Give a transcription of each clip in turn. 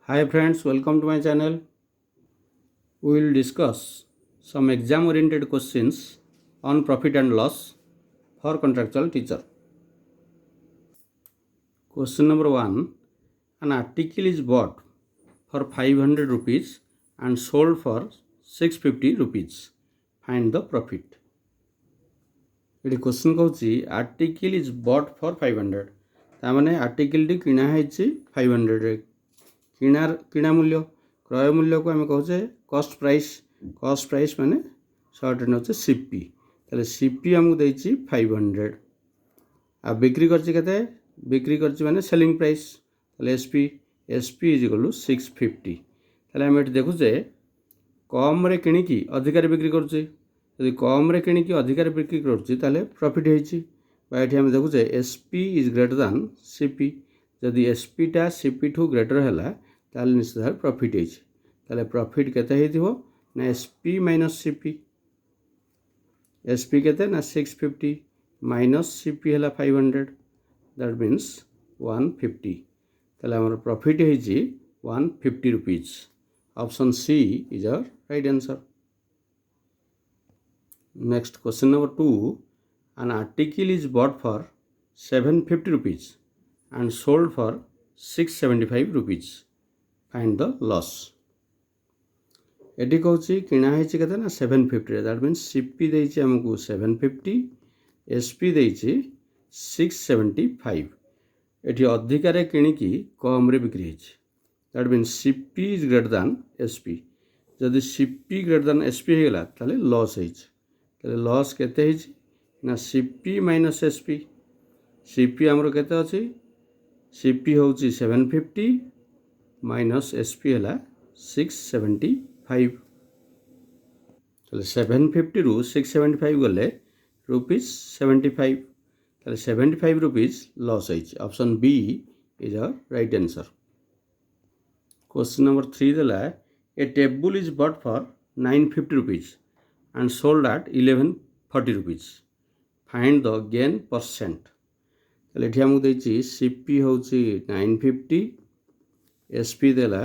Hi friends, welcome to my channel. We will discuss some exam oriented questions on profit and loss for contractual teacher. Question number 1. An article is bought for 500 rupees and sold for 650 rupees. Find the profit. ଏଠି question कहूँ article is but for 500 ताने article T किणा है 500 रे किणा मूल्य क्रय मूल्य को आम कहे कस्ट प्राइस माने सर्ट हे सीपी ताले सीपी आमको देछि 500 आ बिक्री करते बिक्री कर सेलिंग प्राइस ताले एसपी इज इक्वल टू 650 ताले आम देखुचे कम रे किणिकी अधिकार बिक्री करुचे यदि कम रे किणिकी अधिकार बिक्री करुचे ताले प्रॉफिट होइछि एठी हम देखुचे SP is greater than CP जदि एसपी टा सीपी ठू ग्रेटर हैला ताले निश्चित भाव प्रॉफिट होइछि ताले प्रॉफिट केते हेतिबो ना एसपी माइनस सीपी एसपी केते ना 650 माइनस सीपी हैला 500 दैट मीन्स 150 ताले हमर प्रॉफिट होइछि 150 rupees option C is our right answer. Next question number 2. An article is bought for 750 rupees and sold for 675 rupees. Find the loss. Eighty कहूँ किणा है ना 750 that means CP देछि हमको 750 SP देछि 675 eighty अधिकार किणिकी कम रे बिक्री होइछि that means CP is greater than SP जदि सीपी ग्रेटर दैन एसपी हो गला ताले लॉस होइछि ताले लॉस केते होइछि ना सीपी माइनस एसपी सीपी हमरो केते अछि सीपी होउछि 750 माइनस एसपी हैला 675 ताले 750 रु 675 गले रुपीस 75 ताले 75 रुपीस लॉस होइछि option B is our right answer. Question number 3 देला a table is bought for 950 rupees and sold at 1140 rupees. Find the gain percent. ताले एठी हमको देछि सीपी होछि 950 एसपी देला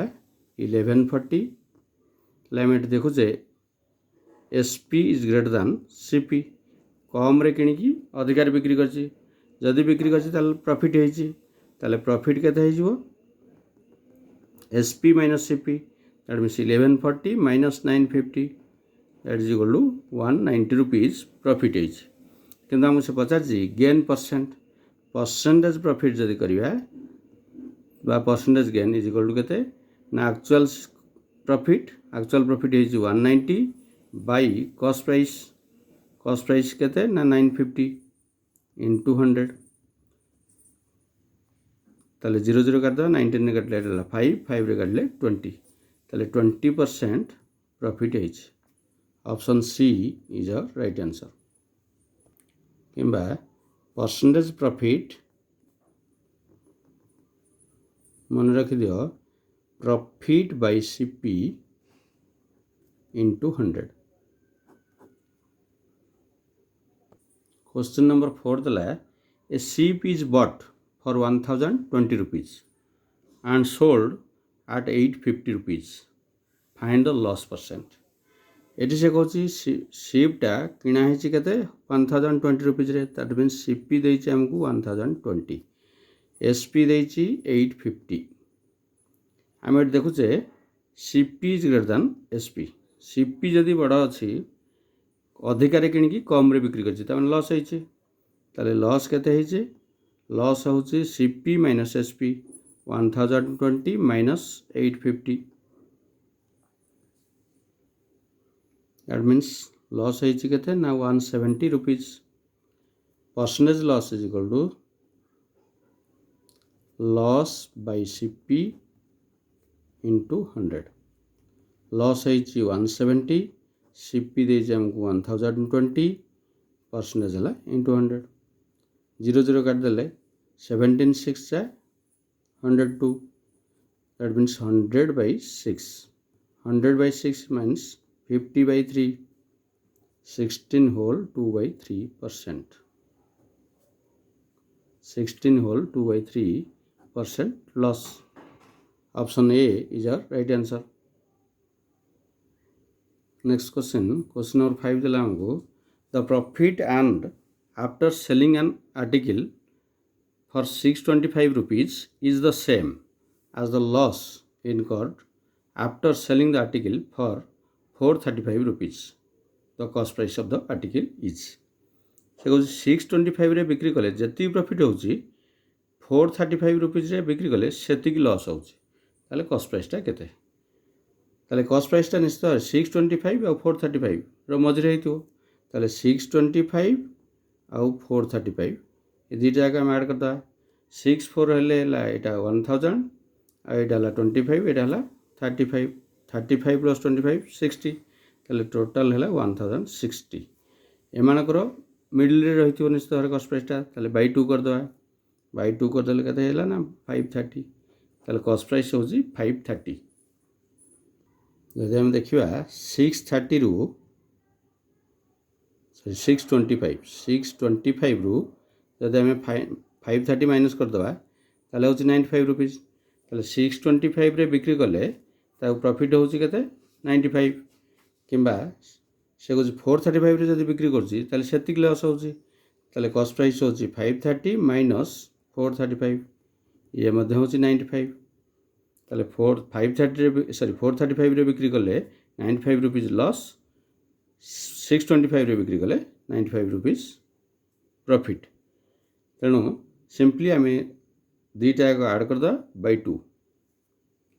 1140 लाइमेट देखु जे SP is greater than CP कम रे किणिकी अधिकार बिक्री करछि जदि बिक्री करछि ताले प्रॉफिट होइछि ताले प्रॉफिट केते होइजिवो SP minus CP that means 1140 minus 950 that is equal to 190 rupees profit होइछि किंतु हम से पचारछि गेन परसेंटेज प्रॉफिट जदि करिवा बा percentage gain is equal to केते ना एक्चुअल प्रॉफिट होइछि 190 बाय कॉस्ट प्राइस केते ना 950 इनटू 100 ताले 00 काट दो 19 ने काटले 5 रे काटले 20 ताले 20% प्रॉफिट होइछि option C is a right answer. किंबा परसेंटेज प्रॉफिट मन रखि दियो profit by CP into 100. Question number 4 दला a sheep is bought for 1020 rupees and sold at 850 rupees. Find the loss percent. Eighty से कहूँ सीपटा किणा है 1020 रुपीज दैट मीन सीपी देछि हमको 1020 एसपी देछि 850 आम देखुचे CP is greater than SP CP जदि बड़ अच्छी अधिकार किणिकी कम रे बिक्री कर लॉस होइछि ताले लॉस केते होइछि लॉस होउछि CP minus SP 1020 minus 850 that means loss होइछि केते ना 170 rupees percentage loss is equal to loss by CP into 100 loss होइछि 170 CP देछि हमको 1020 percentage हला into 100 00 काट देले 17 6 जा 102 that means 100 by 6 means 50 by 3 16 whole 2 by 3% 16 whole 2 by 3% loss option A is our right answer. Next question number 5 देला हमको the profit and after selling an article for 625 rupees is the same as the loss incurred after selling the article for 435 rupees. The cost price of the article is से कौन 625 रे बिक्री कले जति profit होची 435 rupees रे बिक्री कले सेति की लॉस होची ताले कॉस्ट प्राइस टा केते ताले कॉस्ट प्राइस टा निश्चित 625 और 435 रो मझरे हेतु ताले 625 और 435 ये दुईटा जाक आम ऐड करदा 6 4 हेले एटा 1000 और एटा 25 एटा 35 35 प्लस 25 60 ताले टोटल है 1060 एमानकर मिडिल रे रहिथिबो निश्चित भाବରେ कॉस्ट प्राइस टा ताले बाय 2 कर दवा बाय 2 कर देले केते हैला ना 530 ताले कॉस्ट प्राइस होजी 530 जदि हम देखिबा 630 रु सॉरी 625 रु जदि आम 530 माइनस कर दवा ताले होची 95 रुपीज ताले 625 रे बिक्री कले ता प्रॉफिट होची केते 95 किंबा से कुछ 435 रे जदि बिक्री करची ताले सेतिक लॉस होची ताले कॉस्ट प्राइस होची 530 माइनस 435 ये मध्ये होची 95 ताले 530 रे सॉरी 435 रे बिक्री कले 95 रुपीज लॉस 625 रे बिक्री कले 95 रुपीज प्रॉफिट तेणु सिंपली आम दुईटा ऐड करदा बाय 2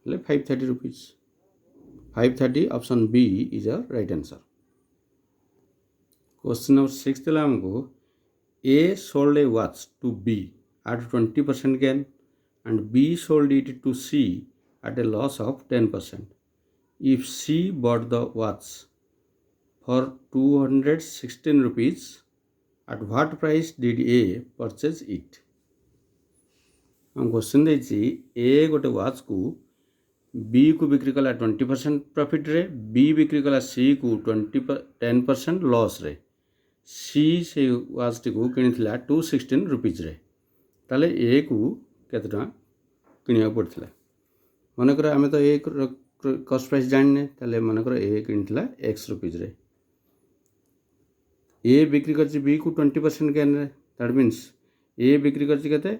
हेले 530 rupees 530 option B is a right answer. Question number 6 देला हमको A sold a watch to B at 20% gain and B sold it to C at a loss of 10%. If C bought the watch for 216 rupees at what price did A purchase it? हम question देछि ए गोटे watch को B को बिक्री कला 20% profit रे B बिक्री कला सी को 10% लॉस रे सी से वॉच टी को किनिथिला 216 रुपीज रे ताले ए को केते टका किनिया पड़थिला मन कर आमे तो ए कॉस्ट प्राइस जानने ताले मन कर ए किनिथिला x रुपीज रे ए बिक्री करछि बी को 20% गेन रे दैट मीन्स ए बिक्री करछि केते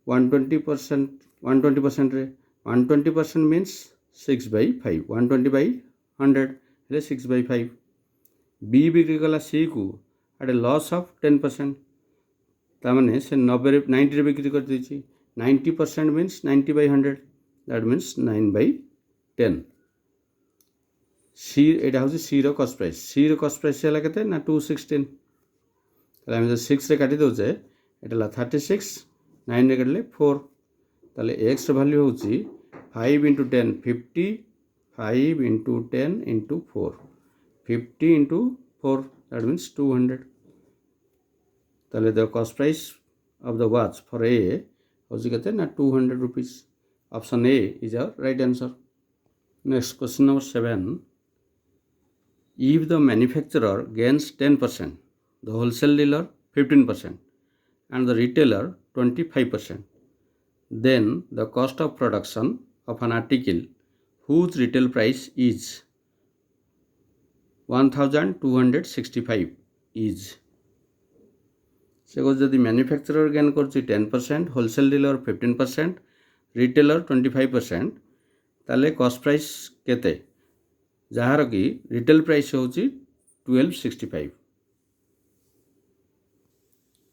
120% रे 120% मीन्स 6/5 120/100 हेले 6/5 बी बिक्री कला सी को एट लॉस ऑफ 10% ता माने से 90 रे बिक्री कर दिछि 90% मीन्स 90/100 दैट मीन्स 9/10 सी एटा हूँ सी रो कॉस्ट प्राइस सी रो कॉस्ट प्राइस है केते ना 216 ताले हम 6 रे काटी दोचे एटा 36 9 रे काटले 4 ताले x रो वैल्यू होची 5 * 10 50 5 * 10 * 4 50 * 4 दैट मीन्स 200 ताले the cost price of the watch for A होची केते ना 200 rupees option A is our right answer. Next question number 7 if the manufacturer gains 10%, the wholesale dealer 15% and the retailer 25%, then the cost of production of an article whose retail price is 1265 is से जदि manufacturer gain कर 10% wholesale dealer 15% retailer 25% ताले cost price केते jar कि retail price होची 1265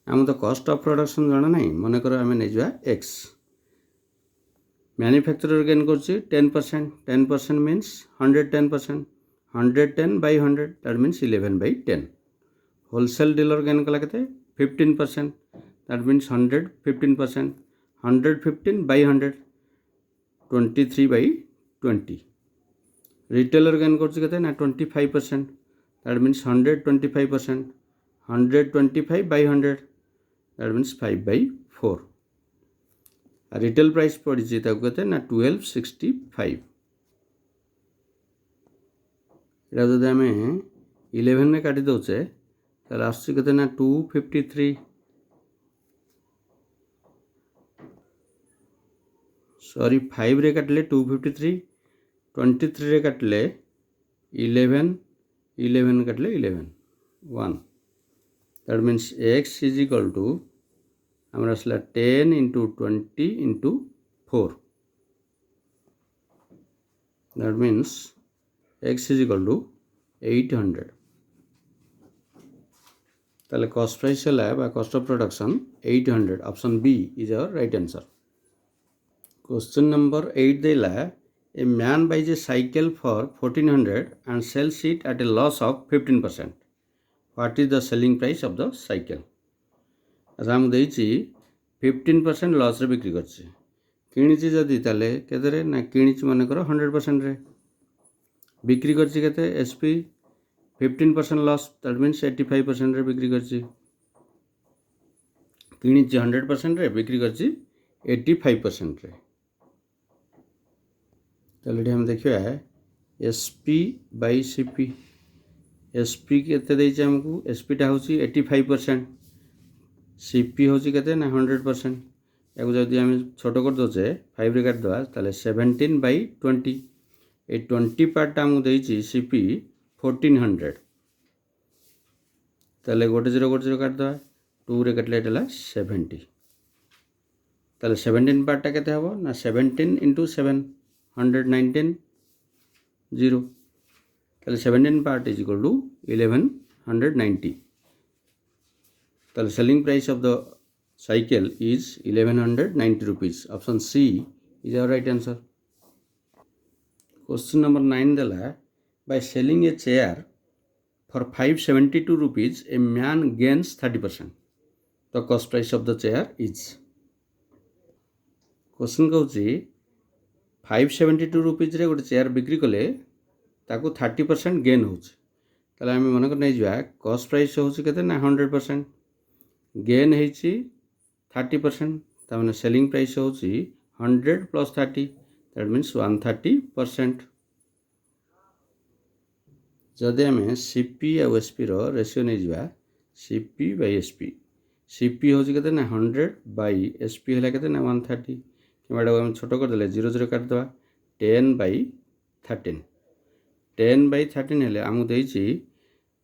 आम तो cost of production जाना नहीं मन कर आम नहीं जा एक्स मैन्युफैक्चरर गेन कर 10% means 110% 110/100 that means 11/10 wholesale dealer gain कला केते 15% दैट मीन्स 115% 115/100 23/20 रिटेलर गेन कर ना 25% that means 125% 125/100 that means 5/4 retail price पड़ी कहते ना 1265 जब आम 11 में काटी दौचे कहते ना 253 सॉरी 5 रे काटले 253, 23 रे काटले 11, 11 काटले 11, 1. That means x is equal to ଆମର ଆସିଲା 10 into 20 into 4. That means x is equal to 800. তাহলে কস্ট প্রাইস ହେଲା বা cost of production 800. Option B is our right answer. Question number 8 দেলা a man buys a cycle for 1400 and sells it at a loss of 15%. What is the selling price of the cycle? আচ্ছা আমি ଦେଇଛି 15% লସ୍ରେ ବିକ୍ରି କରିଛି. କିଣିଛି ଯଦି ତାହେଲେ କେତେରେ ନା କିଣିଛି ମନେକର 100%ରେ, ବିକ୍ରି କରିଛି କେତେ SP 15% ଲସ୍, ଦ୍ୟାଟ୍ ମିନ୍ସ 85%ରେ ବିକ୍ରି କରିଛି. କିଣିଛି 100%ରେ, ବିକ୍ରି କରିଛି 85%ରେ. ତାହେଲେ ଏଠି ଆମେ ଦେଖିବା SP ବାଇ CP. SP କେତେ ଦେଇଛି ଆମକୁ? SPଟା ହେଉଛି 85%, CP ହେଉଛି କେତେ ନା 100%. याको जदि आम छोट कर दे 5 रे काटिदेवा ताले 17/20. ये 20 पार्टा आमको देती CP 1400. ताले गोटे 0 गोटे 0 काटिदेवा 2 रे काटले 70. ताले 17 पार्टा केते हबो ना 17 into 7 119 0. ताले 17 पार्ट इज इक्वल टू 1190. ताले selling price of the cycle is 1190 rupees. Option C is our right answer. Question number 9 dela by selling a chair for 572 rupees a man gains 30%. The cost price of the chair is. Question कहूँ 572 rupees रे गोटे chair बिक्री कले ताकू 30% gain होउछ. ताले आमे मन कर नै जिवा कॉस्ट प्राइस होउछ केते ना 100%, गेन हेछि 30%. तार सेलिंग प्राइस होउछि 100 + 30, दैट मीन्स 130%. जदि आम CP और SP रो रेशियो नहीं जा CP by SP, CP होउछि केते ना 100/SP हैला केते ना 130. किबा हम छोट कर देले 0 0 काट दवा 10/13. 10/13 हेले हमु देछि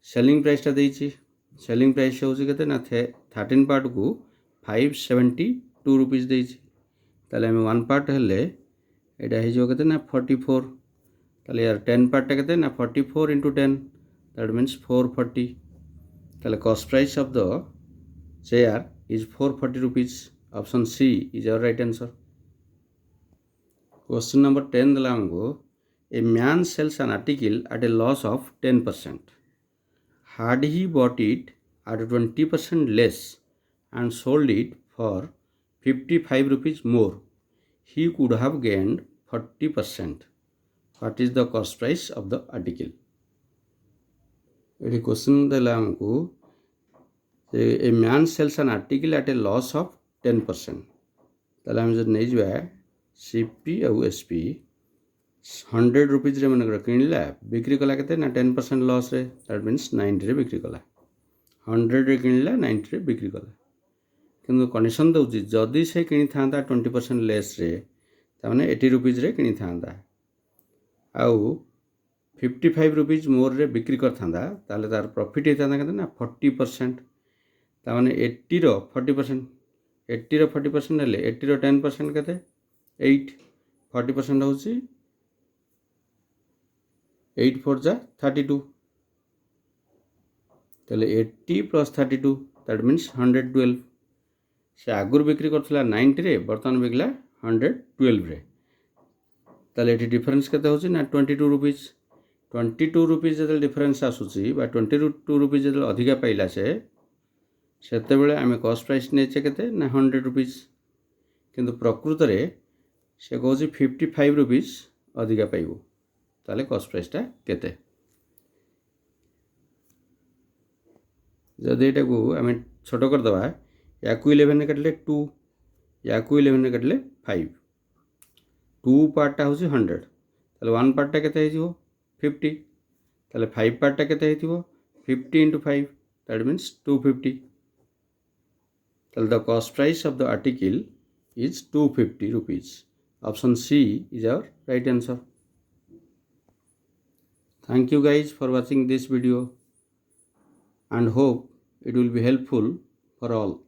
सेलिंग प्राइसटा देछि. सेलिंग प्राइस होउछि केते ना 13 पार्ट को 572 रुपीज देछि. ताले हम 1 पार्ट हेले एटा हे जो केते ना 44. ताले यार 10 पार्टटा केते ना 44 into 10, दैट मीन्स 440. ताले cost price of the chair is 440 rupees. Option C is our right answer. Question number 10 दला हमको a man sells an article at a loss of 10%. Had he bought it at 20% less and sold it for 55 rupees more, he could have gained 40%. What is the cost price of the article? ये question देला हमको a man sells an article at a loss of 10%. ताले हम जब नहीं जुआ CP और SP 100 rupees रे मन किणला बिक्री कला केते ना 10% लॉस रे, दैट मीन्स 90 रे बिक्री कला. 100 रे किणला 90 रे बिक्री कला. किंतु कंडीशन दउछि जदि से किनी थांदा 20% लेस रे ताने 80 रुपीज रे किनी थांदा आउ 55 रुपीज मोर रे बिक्री कर थांदा ताले तार प्रॉफिट हे थांदा केते ना 40%. ताने 80 रो 40%, 80 रो 40% हेले 80 रो 10% केते 8, 40% होछि 8 4 जा 32. ताले 80 + 32 दैट मीन्स 112. से आगुर बिक्री करथिला 90 रे, बर्तमान बिकला 112 रे. ताले एठी डिफरेंस केते होछि ना 22 रुपीज. 22 रुपीज जदि डिफरेंस आसुछि बा 22 रुपीज जदि अधिका पाइला से सेते बेले आमे कॉस्ट प्राइस नेचे केते ना 100 रुपीज. किंतु प्रकृत रे से कहछि 55 रुपीज अधिका पाइबो. ताले कॉस्ट प्राइसटा केते? जदि एटा को आमे छोट कर दवा याकू 11 रे काटले 2, याकू 11 रे काटले 5. 2 पार्टटा होछि 100. ताले 1 पार्टटा केते हेजिवो 50. ताले 5 पार्टटा केते हेतिवो 50 into 5, दैट मीन्स 250. ताले the cost price of the article is 250 rupees. Option C is our right answer. Thank you guys for watching this video and hope it will be helpful for all.